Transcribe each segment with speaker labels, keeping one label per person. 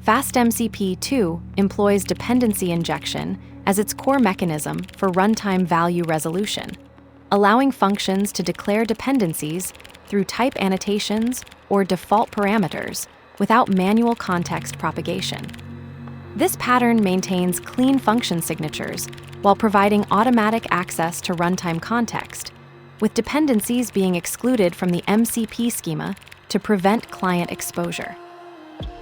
Speaker 1: FastMCP 2 employs dependency injection as its core mechanism for runtime value resolution, allowing functions to declare dependencies through type annotations or default parameters without manual context propagation. This pattern maintains clean function signatures while providing automatic access to runtime context, with dependencies being excluded from the MCP schema to prevent client exposure.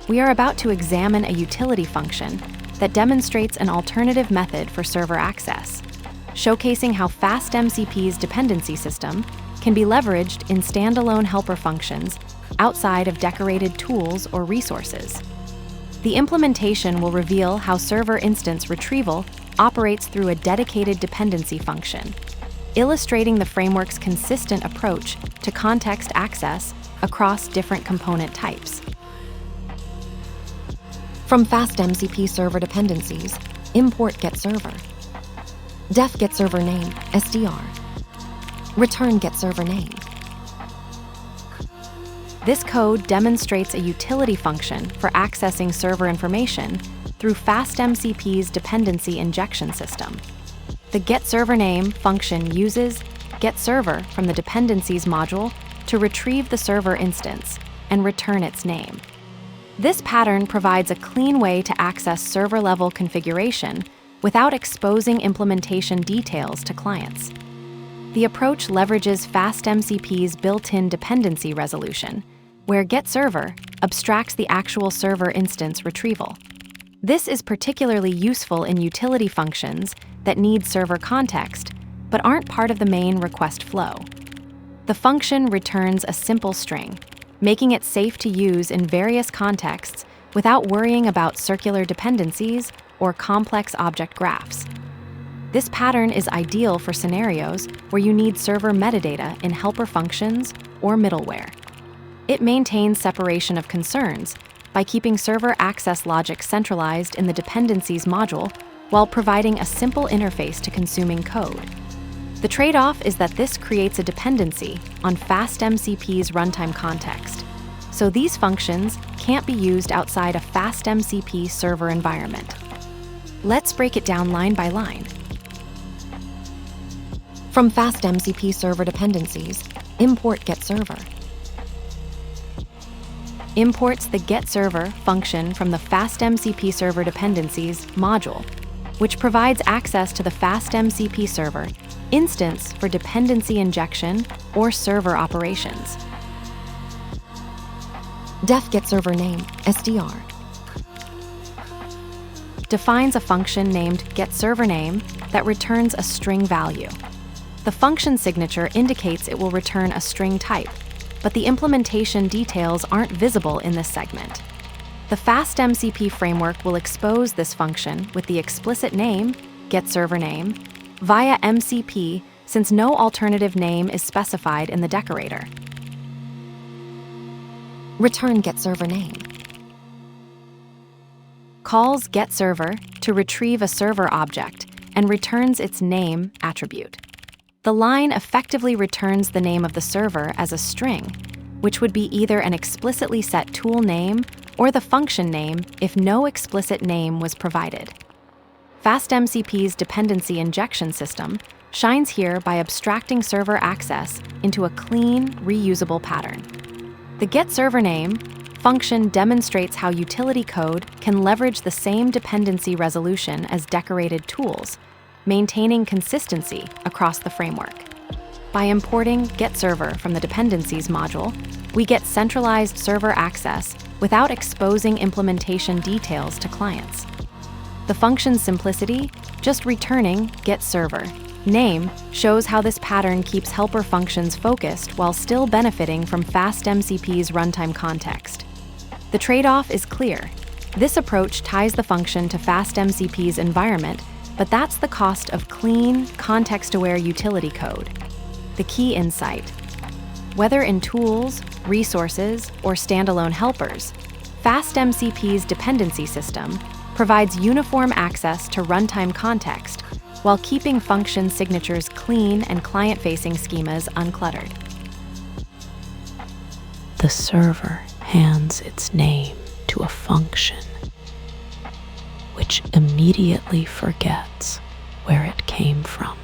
Speaker 1: We are about to examine a utility function that demonstrates an alternative method for server access, showcasing how FastMCP's dependency system can be leveraged in standalone helper functions outside of decorated tools or resources. The implementation will reveal how server instance retrieval operates through a dedicated dependency function, illustrating the framework's consistent approach to context access across different component types. From FastMCP server dependencies, import getServer, def getServerName (SDR), return getServerName. This code demonstrates a utility function for accessing server information through FastMCP's dependency injection system. The getServerName function uses getServer from the dependencies module to retrieve the server instance and return its name. This pattern provides a clean way to access server-level configuration without exposing implementation details to clients. The approach leverages FastMCP's built-in dependency resolution, where getServer abstracts the actual server instance retrieval. This is particularly useful in utility functions that need server context but aren't part of the main request flow. The function returns a simple string, making it safe to use in various contexts without worrying about circular dependencies or complex object graphs. This pattern is ideal for scenarios where you need server metadata in helper functions or middleware. It maintains separation of concerns by keeping server access logic centralized in the dependencies module while providing a simple interface to consuming code. The trade-off is that this creates a dependency on FastMCP's runtime context, so these functions can't be used outside a FastMCP server environment. Let's break it down line by line. From FastMCP server dependencies, import getServer. Imports the getServer function from the FastMCP server dependencies module, which provides access to the FastMCP server instance for dependency injection or server operations. Def getServerName (SDR) defines a function named getServerName that returns a string value. The function signature indicates it will return a string type, but the implementation details aren't visible in this segment. The FastMCP framework will expose this function with the explicit name, getServerName, via MCP since no alternative name is specified in the decorator. Return getServerName. Calls getServer to retrieve a server object and returns its name attribute. The line effectively returns the name of the server as a string, which would be either an explicitly set tool name or the function name if no explicit name was provided. FastMCP's dependency injection system shines here by abstracting server access into a clean, reusable pattern. The getServerName function demonstrates how utility code can leverage the same dependency resolution as decorated tools, maintaining consistency across the framework. By importing getServer from the dependencies module, we get centralized server access without exposing implementation details to clients. The function's simplicity, just returning getServer name, shows how this pattern keeps helper functions focused while still benefiting from FastMCP's runtime context. The trade-off is clear. This approach ties the function to FastMCP's environment, but that's the cost of clean, context-aware utility code. The key insight: whether in tools, resources, or standalone helpers, FastMCP's dependency system provides uniform access to runtime context while keeping function signatures clean and client-facing schemas uncluttered.
Speaker 2: The server hands its name to a function which immediately forgets where it came from.